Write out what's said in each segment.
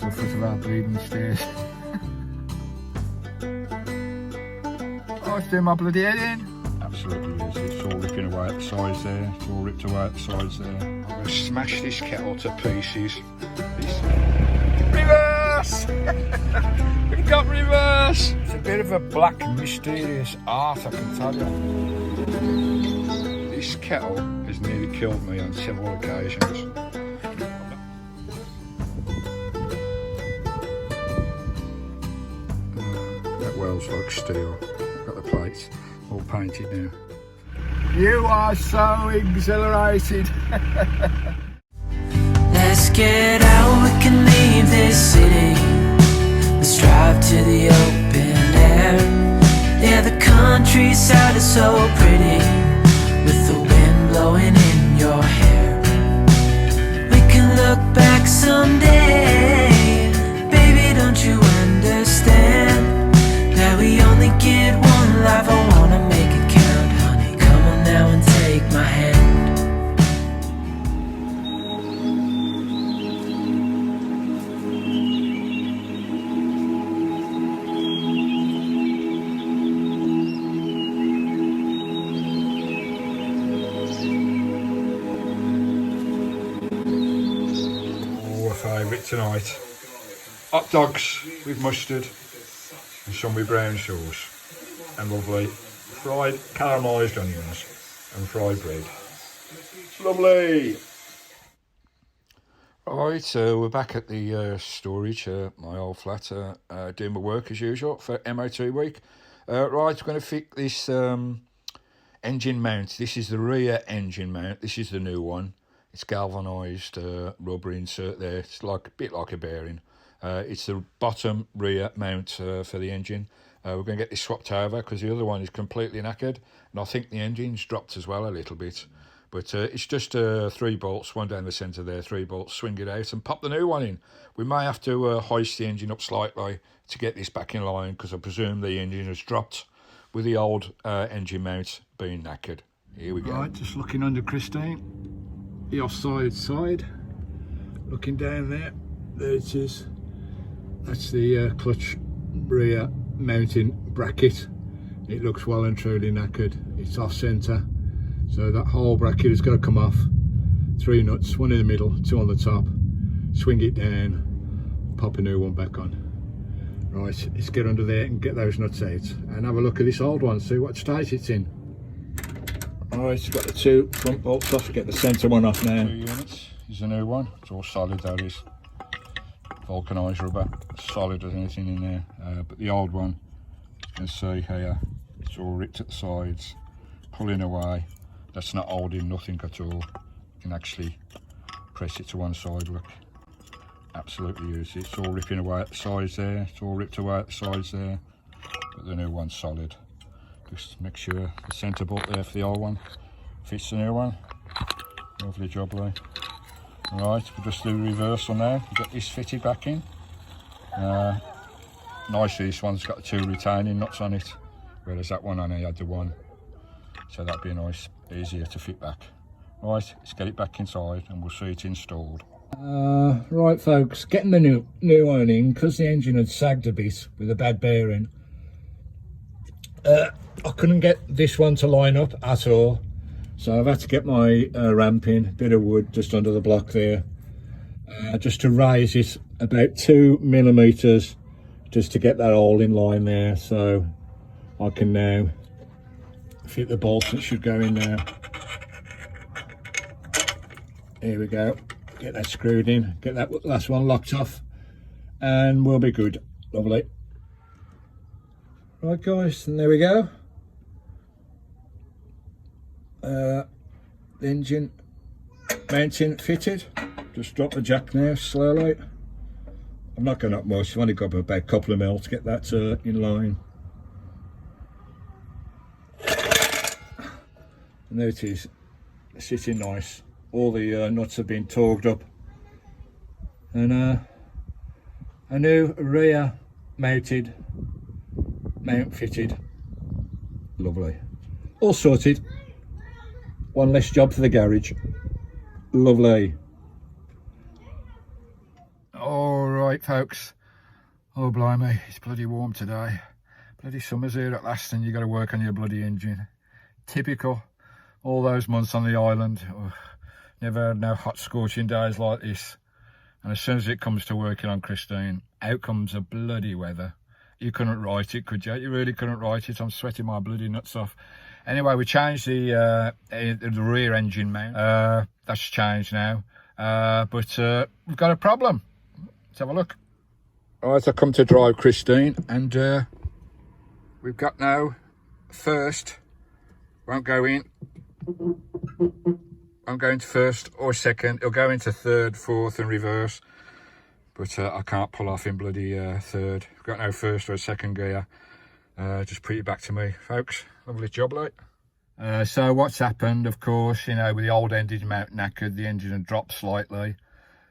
the foot of our bleeding stairs. Oh, it's doing my bloody head in. Absolutely is. It's all ripping away at the sides there. It's all ripped away at the sides there. I'm going to smash this kettle to pieces. Reverse! We've got reverse! It's a bit of a black, mysterious art, I can tell you. This kettle has nearly killed me on several occasions. That Weld's like steel. Got the plates all painted now. You are so exhilarated. Let's get out, we can leave this city. Let's drive to the open air. Yeah, the countryside is so pretty, with the wind blowing in your hair. We can look back someday. Baby, don't you understand that we only get one life? I wanna make it count, honey. Come on now and take my hand. Favourite tonight, hot dogs with mustard and some with brown sauce, and lovely fried caramelised onions and fried bread. Lovely. Right, so we're back at the storage, my old flat, doing my work as usual for MOT week. Right, we're going to fit this engine mount. This is the rear engine mount. This is the new one. It's galvanised rubber insert there. It's like a bit like a bearing. It's the bottom rear mount for the engine. We're going to get this swapped over because the other one is completely knackered, and I think the engine's dropped as well a little bit. But it's just 3 bolts, one down the centre there, 3 bolts, swing it out and pop the new one in. We may have to hoist the engine up slightly to get this back in line, because I presume the engine has dropped with the old engine mount being knackered. Here we go. Right, just looking under Christine. The offside side, looking down there it is. That's the clutch rear mounting bracket. It looks well and truly knackered. It's off centre, so that whole bracket has got to come off. 3 nuts, 1 in the middle, 2 on the top. Swing it down, pop a new one back on. Right, let's get under there and get those nuts out and have a look at this old one, see what state it's in. Alright, it's got the 2 front bolts off, get the centre one off now. 2 units is a new one, it's all solid, that is. Vulcanised rubber, solid as anything in there. But the old one, you can see here, it's all ripped at the sides, pulling away. That's not holding nothing at all. You can actually press it to one side, look. Absolutely useless. It's all ripping away at the sides there, it's all ripped away at the sides there. But the new one's solid. Just make sure the centre bolt there for the old one fits the new one. Lovely job, Lee. Right, we'll just do the reversal now. Get this fitted back in. Nicely, this one's got the 2 retaining nuts on it, whereas that one only had the 1. So that'd be nice, easier to fit back. Right, let's get it back inside and we'll see it installed. Right, folks, getting the new one in, because the engine had sagged a bit with a bad bearing. I couldn't get this one to line up at all, so I've had to get my ramp in, bit of wood just under the block there, just to raise it about 2 millimeters, just to get that all in line there, so I can now fit the bolts that should go in there. Here we go, get that screwed in, get that last one locked off, and we'll be good. Lovely. Right guys, and there we go. The engine mounting fitted. Just drop the jack now slowly. I'm not going up much, I've only got about a couple of mil to get that in line. And there it is, sitting nice. All the nuts have been torqued up. And a new rear mounted mount fitted. Lovely. All sorted. One less job for the garage. Lovely. Alright Right folks, oh blimey, it's bloody warm today. Bloody summer's here at last and you got to work on your bloody engine. Typical, all those months on the island. Oh, never had no hot scorching days like this. And as soon as it comes to working on Christine, out comes the bloody weather. You couldn't write it, could you? You really couldn't write it. I'm sweating my bloody nuts off. Anyway, we changed the rear engine mount. That's changed now. But we've got a problem. Let's have a look. Alright, I come to drive Christine and we've got now first, won't go in. I'm going to first or second. It'll go into third, fourth and reverse. But I can't pull off in bloody third. I've got no first or second gear. Just put it back to me, folks. Lovely job, like. So what's happened, of course, you know, with the old engine mount knackered, the engine had dropped slightly.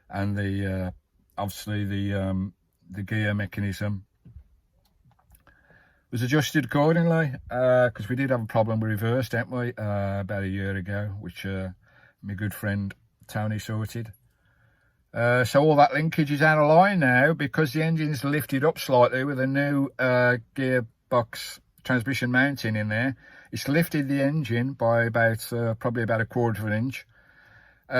And the obviously the gear mechanism was adjusted accordingly. Because we did have a problem with reverse, didn't we? About a year ago, which... my good friend Tony sorted. So all that linkage is out of line now because the engine's lifted up slightly with a new gearbox transmission mounting in there. It's lifted the engine by about probably about 1/4 of an inch.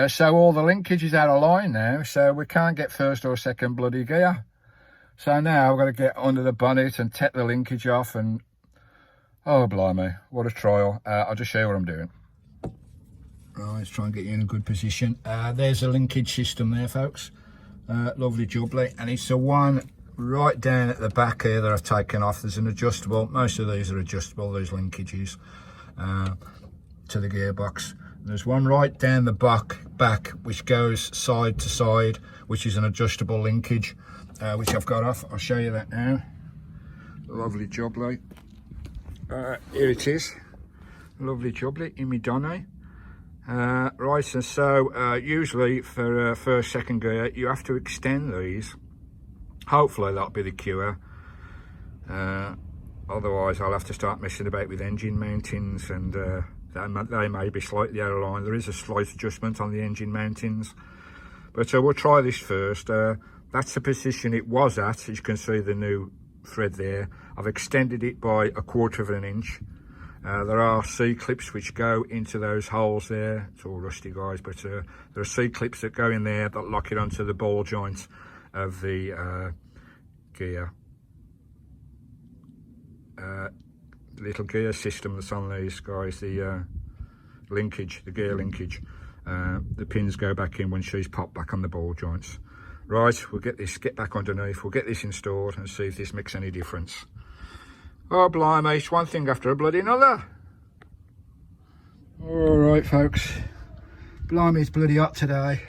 So all the linkage is out of line now, so we can't get first or second bloody gear. So now I've got to get under the bonnet and take the linkage off and oh blimey, what a trial. I'll just show you what I'm doing. Right, let's try and get you in a good position. There's a linkage system there, folks. Lovely jubbly. And it's the one right down at the back here that I've taken off. There's an adjustable. Most of these are adjustable, those linkages to the gearbox. There's one right down the back which goes side to side, which is an adjustable linkage, which I've got off. I'll show you that now. Lovely jubbly. Here it is. Lovely jubbly in my donny. Right, and so usually for first, second gear, you have to extend these. Hopefully that'll be the cure. Otherwise, I'll have to start messing about with engine mountings, and they may be slightly out of line. There is a slight adjustment on the engine mountings, but we'll try this first. That's the position it was at. As you can see, the new thread there. I've extended it by 1/4 of an inch. There are C-clips which go into those holes there. It's all rusty, guys, but there are C-clips that go in there that lock it onto the ball joint of the gear. Little gear system that's on these, guys, the linkage, the gear linkage. The pins go back in when she's popped back on the ball joints. Right, we'll get back underneath, we'll get this installed and see if this makes any difference. Oh blimey, it's one thing after a bloody another. Alright folks, blimey it's bloody hot today.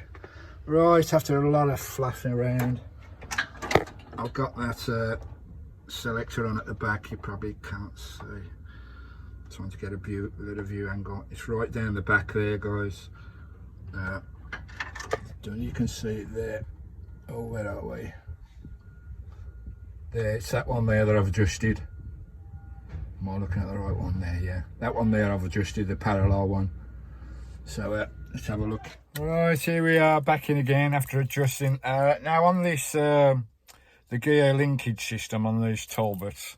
Right, after a lot of flapping around, I've got that selector on at the back. You probably can't see. Trying to get a better view angle. It's right down the back there, guys. You can see it there. Oh, where are we? There, it's that one there that I've adjusted. Am I looking at the right one there? Yeah, that one there I've adjusted, the parallel one. So let's have a look. Right, here we are back in again after adjusting. Now on this, the gear linkage system on these Talbots,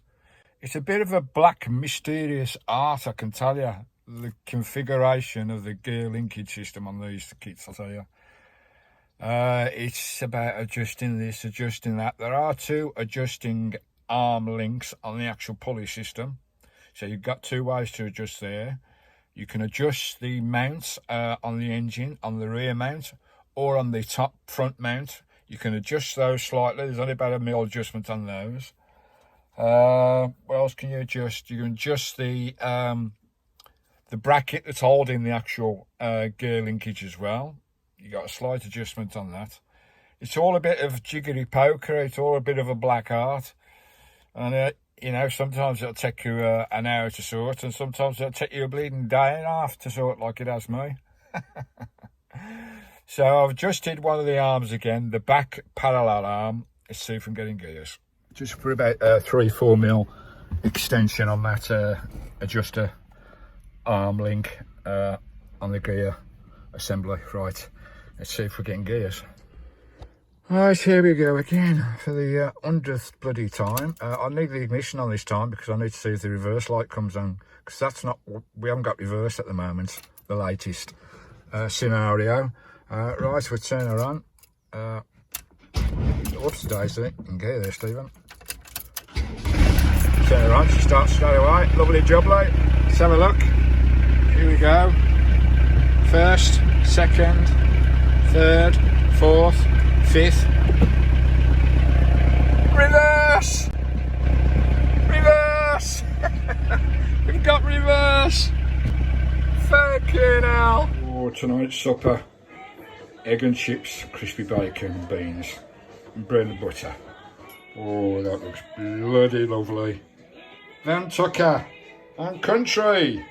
it's a bit of a black mysterious art, I can tell you. The configuration of the gear linkage system on these kits, I'll tell you. It's about adjusting this, adjusting that. There are 2 adjusting arm links on the actual pulley system. So you've got 2 ways to adjust there. You can adjust the mounts on the engine, on the rear mount, or on the top front mount. You can adjust those slightly. There's only about a mil adjustment on those. What else can you adjust? You can adjust the bracket that's holding the actual gear linkage as well. You got a slight adjustment on that. It's all a bit of jiggery poker. It's all a bit of a black art. And you know, sometimes it'll take you an hour to sort, and sometimes it'll take you a bleeding day and a half to sort, like it has me. So I've adjusted one of the arms again, the back parallel arm. Let's see if I'm getting gears. Just for about 3-4 mil extension on that adjuster arm link on the gear assembly. Right, let's see if we're getting gears. Right, here we go again for the 100th bloody time. I need the ignition on this time because I need to see if the reverse light comes on, because that's not, we haven't got reverse at the moment, the latest scenario. Right, we'll turn her on. Whoops, Daisy, you can get there, Stephen. Turn her on, she starts straight away. Lovely job, mate. Let's have a look. Here we go. First, second, third, fourth, fifth. Reverse! Reverse! We've got reverse! Fucking hell! Oh, tonight's supper. Egg and chips, crispy bacon and beans. And bread and butter. Oh, that looks bloody lovely. Vantucker and country.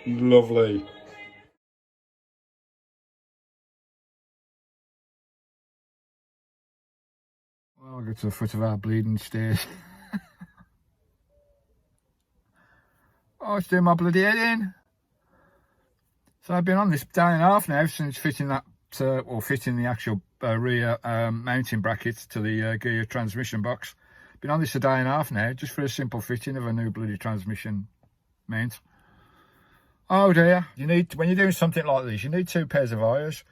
Lovely. Well, I'll go to the foot of our bleeding stairs. Oh, it's doing my bloody head in. So I've been on this day and a half now since fitting that, or fitting the actual rear mounting bracket to the gear transmission box. Been on this a day and a half now, just for a simple fitting of a new bloody transmission mount. Oh dear, you need, when you're doing something like this, you need 2 pairs of eyes,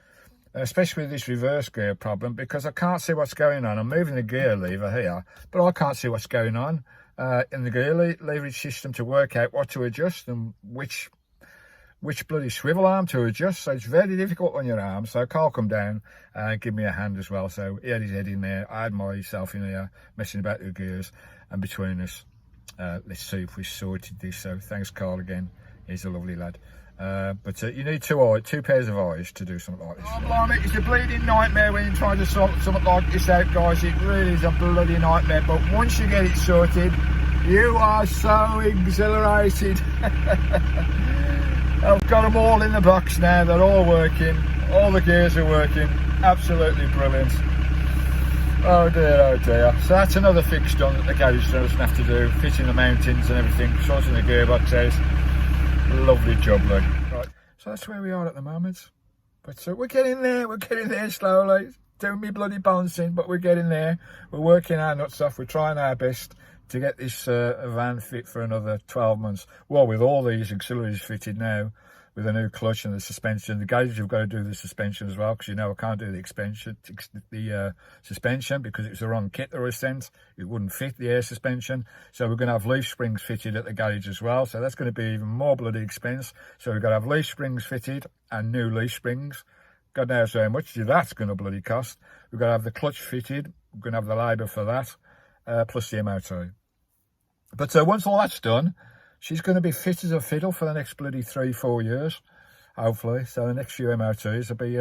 especially with this reverse gear problem, because I can't see what's going on. I'm moving the gear lever here, but I can't see what's going on in the gear leverage system to work out what to adjust and which bloody swivel arm to adjust. So it's very difficult on your arm. So Carl come down and give me a hand as well. So he had his head in there, I had myself in here messing about with the gears, and between us, let's see if we sorted this. So thanks Carl again, he's a lovely lad. But you need 2 pairs of eyes to do something like this. Oh blimey, it's a bleeding nightmare when you try to sort something like this out, guys. It really is a bloody nightmare, but once you get it sorted, you are so exhilarated. I've got them all in the box now, they're all working, all the gears are working, absolutely brilliant. Oh dear, oh dear. So that's another fix done that the garage doesn't have to do, fitting the mountings and everything, sorting the gearbox out. Lovely job, look. Right, so that's where we are at the moment. But we're getting there slowly. Doing me bloody bouncing, but we're getting there. We're working our nuts off, we're trying our best to get this van fit for another 12 months. Well, with all these auxiliaries fitted now, with a new clutch and the suspension, the garage have got to do the suspension as well, because you know I can't do the suspension because it's the wrong kit that was sent. It wouldn't fit the air suspension. So we're going to have leaf springs fitted at the garage as well. So that's going to be even more bloody expense. So we've got to have leaf springs fitted and new leaf springs. God knows how much that's going to bloody cost. We've got to have the clutch fitted. We're going to have the labour for that. Plus the MOT. But once all that's done, she's going to be fit as a fiddle for the next bloody 3-4 years, hopefully. So the next few MOTs will be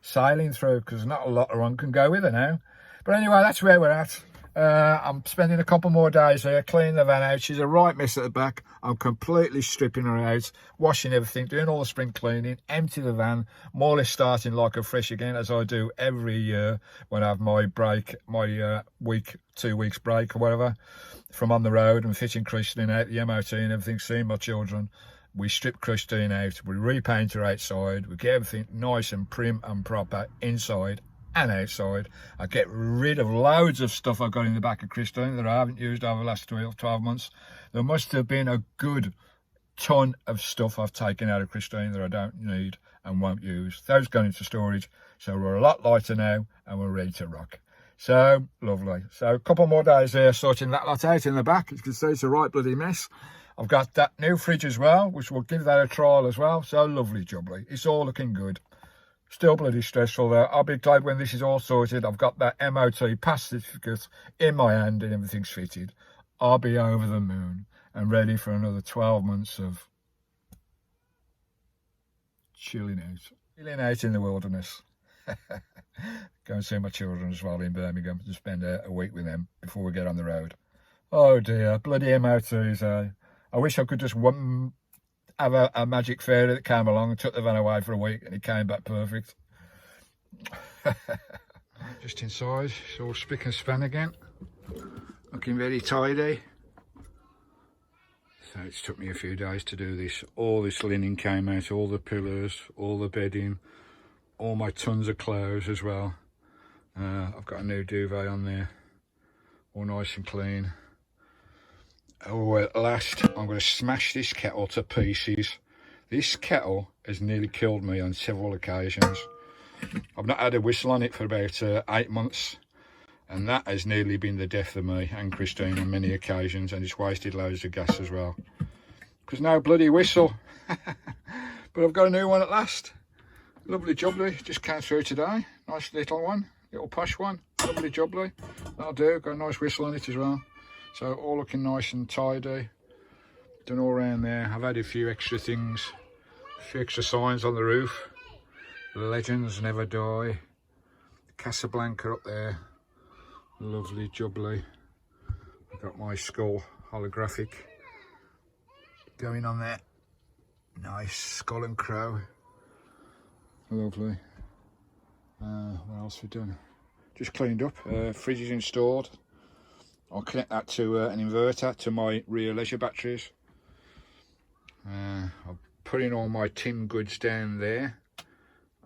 sailing through, because not a lot of one can go with her now. But anyway, that's where we're at. I'm spending a couple more days here cleaning the van out. She's a right mess at the back. I'm completely stripping her out, washing everything, doing all the spring cleaning, empty the van, more or less starting like a fresh again, as I do every year when I have my break, my 2 weeks break or whatever, from on the road and fitting Christine out, the MOT and everything, seeing my children. We strip Christine out, we repaint her outside, we get everything nice and prim and proper inside and outside. I get rid of loads of stuff I've got in the back of Christine that I haven't used over the last 12 months. There must have been a good ton of stuff I've taken out of Christine that I don't need and won't use. Those go into storage, so we're a lot lighter now and we're ready to rock. So lovely. So a couple more days there sorting that lot out in the back. As you can see, it's a right bloody mess. I've got that new fridge as well, which will give that a trial as well. So lovely jubbly. It's all looking good. Still bloody stressful though. I'll be glad when this is all sorted. I've got that MOT pass certificate in my hand and everything's fitted. I'll be over the moon and ready for another 12 months of chilling out in the wilderness. Go and see my children as well in Birmingham to spend a week with them before we get on the road. Oh dear, bloody MOTs. I wish I could just have a magic fairy that came along and took the van away for a week and it came back perfect. Just inside, it's all spick and span again. Looking very tidy. So it's took me a few days to do this. All this linen came out, all the pillars, all the bedding, all my tons of clothes as well. I've got a new duvet on there, all nice and clean. Oh, at last, I'm going to smash this kettle to pieces. This kettle has nearly killed me on several occasions. I've not had a whistle on it for about 8 months, and that has nearly been the death of me and Christine on many occasions, and it's wasted loads of gas as well. Because no bloody whistle. But I've got a new one at last. Lovely jubbly, just came through today. Nice little one, little posh one. Lovely jubbly. That'll do, got a nice whistle on it as well. So all looking nice and tidy. Done all around there. I've added a few extra things, a few extra signs on the roof. Legends never die. Casablanca up there. Lovely jubbly. I've got my skull holographic going on there. Nice skull and crow. Lovely. What else have we done? Just cleaned up. Fridge is installed. I'll connect that to an inverter to my rear leisure batteries. I'll put in all my tin goods down there.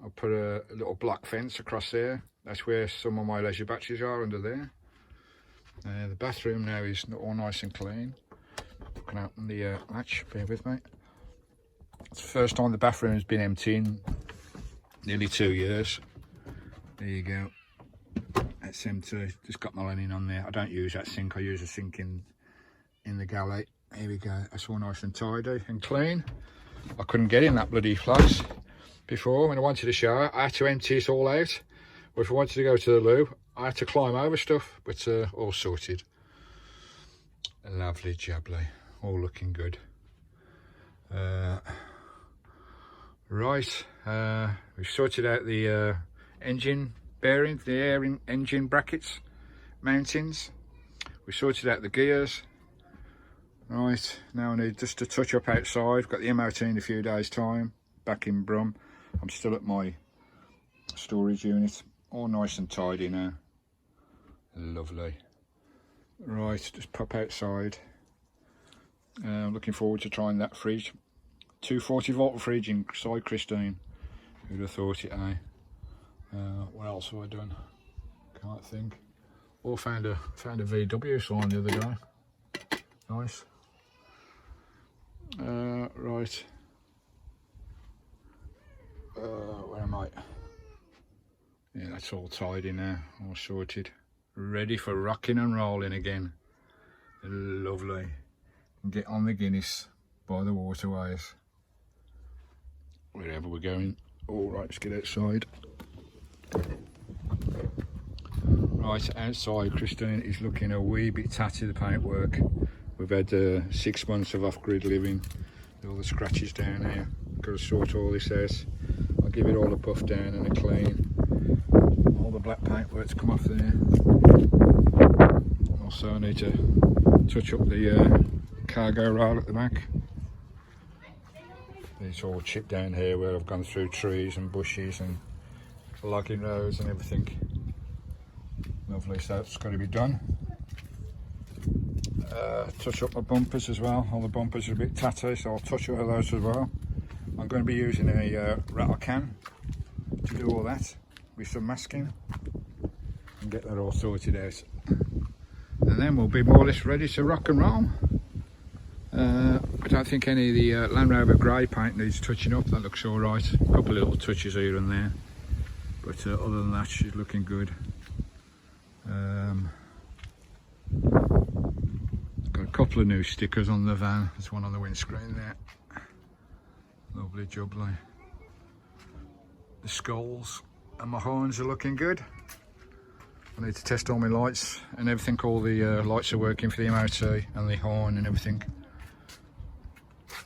I'll put a little black fence across there. That's where some of my leisure batteries are, under there. The bathroom now is all nice and clean. I can open the latch, bear with me. It's the first time the bathroom has been empty in nearly 2 years. There you go. That's empty. Just got my linen on there. I don't use that sink. I use a sink in the galley. Here we go. That's all nice and tidy and clean. I couldn't get in that bloody place before. When I wanted to shower, I had to empty it all out. Or if I wanted to go to the loo, I had to climb over stuff. But all sorted. Lovely jubbly. All looking good. Right. We've sorted out the engine bearing, the engine brackets, mountings. We sorted out the gears. Right, now I need just to touch up outside. Got the MOT in a few days time, back in Brum. I'm still at my storage unit, all nice and tidy now. Lovely. Right, just pop outside. Looking forward to trying that fridge. 240 volt fridge inside Christine. Who'd have thought it, eh? What else have I done? Can't think. Oh, found a VW sign the other day. Nice. Right. Where am I? Yeah, that's all tidy now, all sorted. Ready for rocking and rolling again. Lovely. Get on the Guinness by the waterways. Wherever we're going. All right, let's get outside. Right, outside Christine is looking a wee bit tatty, the paintwork. We've had 6 months of off-grid living. All the scratches down here. Got to sort all this out. I'll give it all a buff down and a clean. All the black paintwork's come off there. Also I need to touch up the cargo rail at the back. It's all chipped down here where I've gone through trees and bushes and logging roads and everything. Lovely, so it's got to be done. Touch up my bumpers as well. All the bumpers are a bit tatty, so I'll touch up those as well. I'm going to be using a rattle can to do all that with some masking and get that all sorted out. And then we'll be more or less ready to rock and roll. I don't think any of the Land Rover grey paint needs touching up. That looks all right. A couple of little touches here and there, but other than that, she's looking good. Got a couple of new stickers on the van. There's one on the windscreen there. Lovely jubbly. The skulls and my horns are looking good. I need to test all my lights and everything. All the lights are working for the MOT and the horn and everything.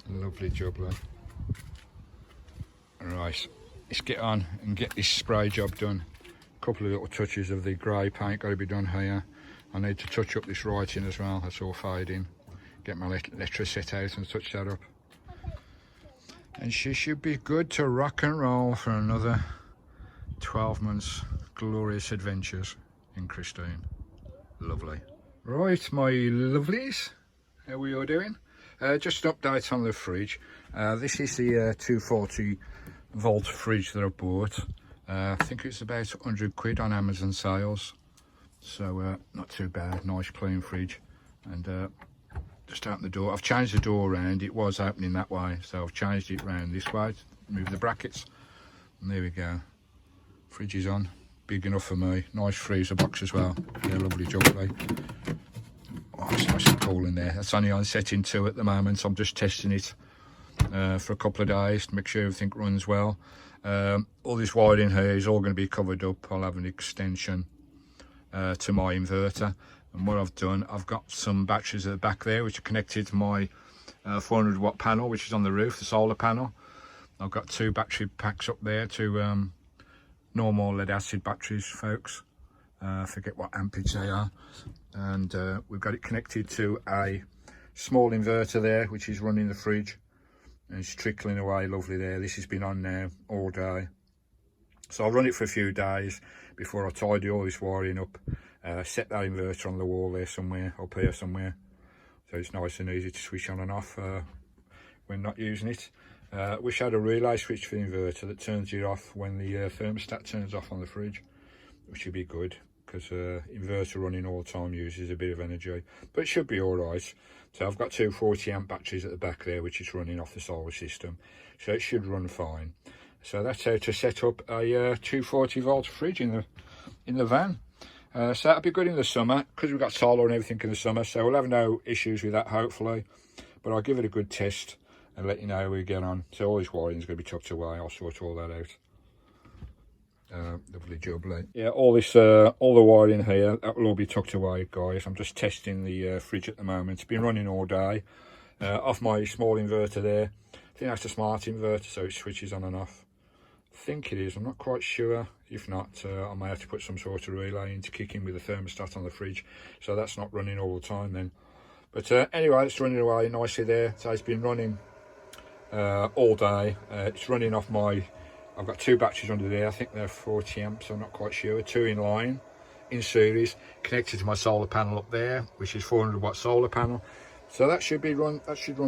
Lovely jubbly. Right, let's get on and get this spray job done. A couple of little touches of the grey paint got to be done here. I need to touch up this writing as well. That's all fading. Get my letter set out and touch that up. And she should be good to rock and roll for another 12 months glorious adventures in Christine. Lovely. Right, my lovelies, how are we all doing? Just an update on the fridge. This is the 240 volt fridge that I bought. I think it's about 100 quid on Amazon sales. So not too bad, nice clean fridge. And just open the door. I've changed the door around, it was opening that way, so I've changed it round this way, move the brackets, and there we go. Fridge is on, big enough for me. Nice freezer box as well, yeah, lovely jubbly. Oh, it's nice and cool in there. That's only on setting 2 at the moment, so I'm just testing it for a couple of days to make sure everything runs well. All this wiring here is all going to be covered up. I'll have an extension to my inverter, and what I've done, I've got some batteries at the back there which are connected to my 400 watt panel which is on the roof, the solar panel. I've got 2 battery packs up there, 2 normal lead acid batteries, folks. I forget what ampage they are, and we've got it connected to a small inverter there which is running the fridge, and it's trickling away lovely there. This has been on now all day, so I'll run it for a few days before I tidy all this wiring up. Set that inverter on the wall there somewhere, up here somewhere, so it's nice and easy to switch on and off when not using it. Wish I had a relay switch for the inverter that turns it off when the thermostat turns off on the fridge, which would be good, because inverter running all the time uses a bit of energy, but it should be all right. So I've got 2 40 amp batteries at the back there which is running off the solar system, so it should run fine. So that's how to set up a 240 volt fridge in the van. So that'll be good in the summer, because we've got solar and everything in the summer, so we'll have no issues with that hopefully. But I'll give it a good test and let you know how we get on. So all this wiring is going to be tucked away, I'll sort all that out. Lovely jubbly. Yeah, all the wiring here, that will all be tucked away, guys. I'm just testing the fridge at the moment. It's been running all day off my small inverter there. I think that's a smart inverter, so it switches on and off. I think it is, I'm not quite sure. If not, I may have to put some sort of relay in to kick in with the thermostat on the fridge, so that's not running all the time then. But anyway, it's running away nicely there. So it's been running all day. It's running off my, I've got 2 batteries under there, I think they're 40 amps, I'm not quite sure. 2 in line, in series, connected to my solar panel up there, which is 400 watt solar panel. So that should run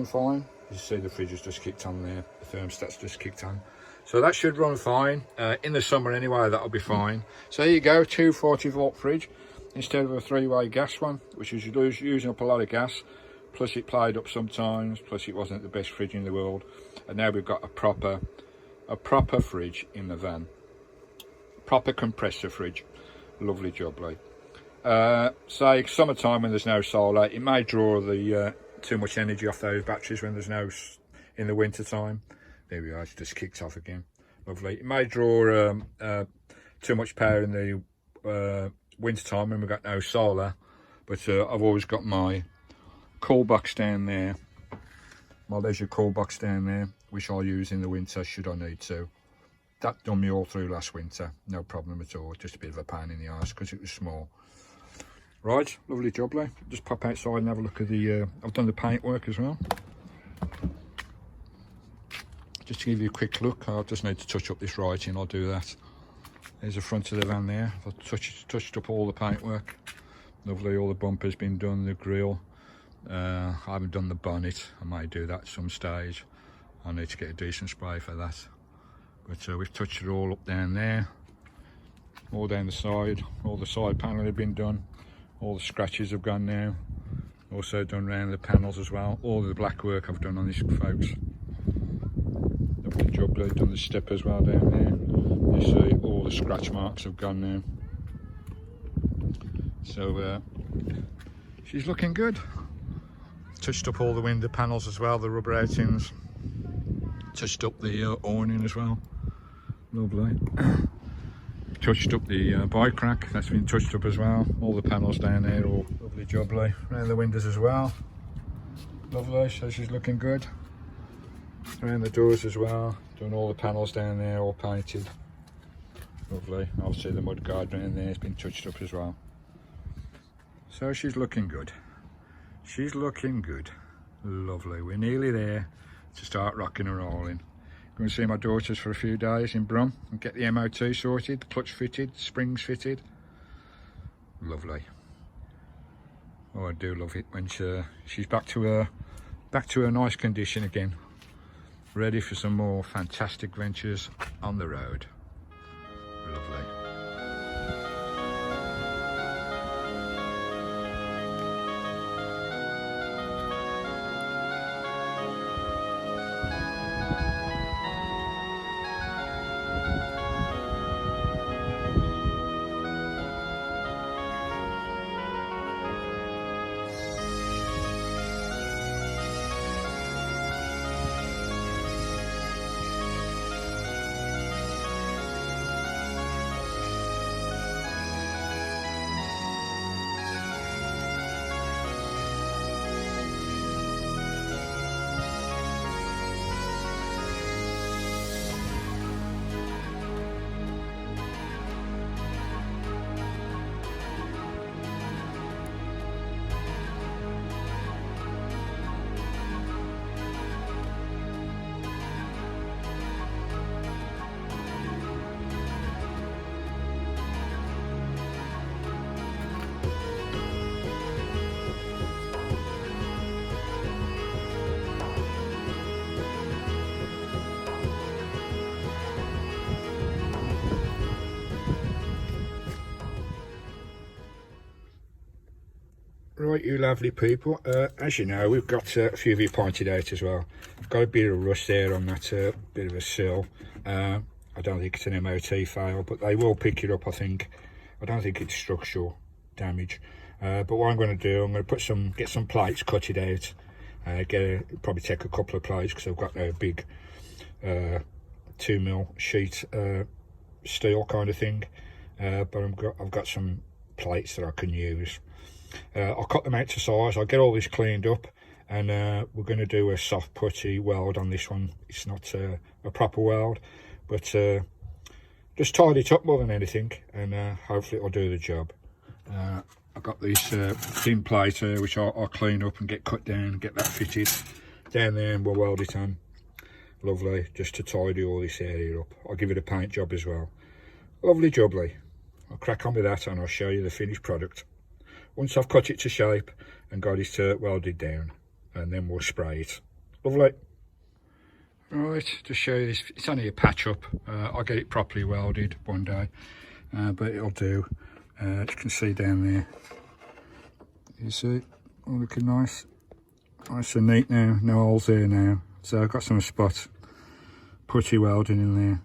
fine. You see the fridge has just kicked on there, the thermostat's just kicked on. So that should run fine. In the summer anyway, that'll be fine. So there you go, 240 volt fridge instead of a 3-way gas one, which is using up a lot of gas. Plus it played up sometimes, plus it wasn't the best fridge in the world. And now we've got a proper fridge in the van. Proper compressor fridge. Lovely jubbly. Say summertime when there's no solar, it may draw the too much energy off those batteries when there's no in the winter time. There we are, it's just kicked off again. Lovely. It may draw too much power in the winter time when we've got no solar, but I've always got my cool box down there, my leisure cool box down there, which I'll use in the winter should I need to. That done me all through last winter, no problem at all. Just a bit of a pain in the arse because it was small. Right, lovely jubbly. Just pop outside and have a look at the I've done the paint work as well. Just to give you a quick look, I just need to touch up this writing, I'll do that. There's the front of the van there. I've touched up all the paintwork. Lovely, all the bumpers been done, the grille. I haven't done the bonnet, I might do that at some stage. I need to get a decent spray for that. But we've touched it all up down there. All down the side, all the side panel have been done. All the scratches have gone now. Also done around the panels as well. All the black work I've done on this, folks. Lovely job, they've done the step as well down there. You see all the scratch marks have gone now. So she's looking good. Touched up all the window panels as well, the rubber outings. Touched up the awning as well. Lovely. Touched up the bike rack, that's been touched up as well. All the panels down there, all lovely jubbly. Around the windows as well. Lovely, so she's looking good. Around the doors as well. Done all the panels down there, all painted. Lovely. Obviously the mud guard around there has been touched up as well. So she's looking good. She's looking good. Lovely. We're nearly there to start rocking and rolling. Going to see my daughters for a few days in Brum and get the MOT sorted, the clutch fitted, springs fitted. Lovely. Oh, I do love it when she's back to her nice condition again. Ready for some more fantastic ventures on the road. Lovely. Right, you lovely people, as you know, we've got a few of you pointed out as well. I've got a bit of rust there on that bit of a sill. I don't think it's an MOT fail, but they will pick it up, I think. I don't think it's structural damage. But what I'm going to do, I'm going to get some plates, cut it out. Probably take a couple of plates because I've got a big 2mm sheet steel kind of thing. But I've got some plates that I can use. I'll cut them out to size. I'll get all this cleaned up, and we're going to do a soft putty weld on this one. It's not a proper weld, but just tidy it up more than anything, and hopefully it'll do the job. I've got this thin plate here which I'll clean up and get cut down, get that fitted down there, and we'll weld it on. Lovely, just to tidy all this area up. I'll give it a paint job as well. Lovely jubbly. I'll crack on with that and I'll show you the finished product once I've cut it to shape and got it welded down, and then we'll spray it. Lovely. Right, to show you this, it's only a patch up. I'll get it properly welded one day, but it'll do. As you can see down there, you see, all looking nice and neat now, no holes there now. So I've got some spot putty welding in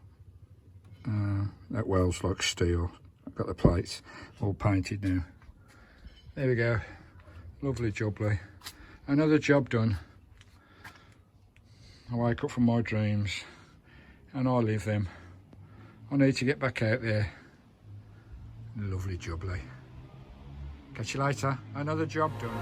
there. That welds like steel. I've got the plates all painted now. There we go, lovely jubbly. Another job done. I wake up from my dreams and I live them. I need to get back out there. Lovely jubbly. Catch you later, another job done.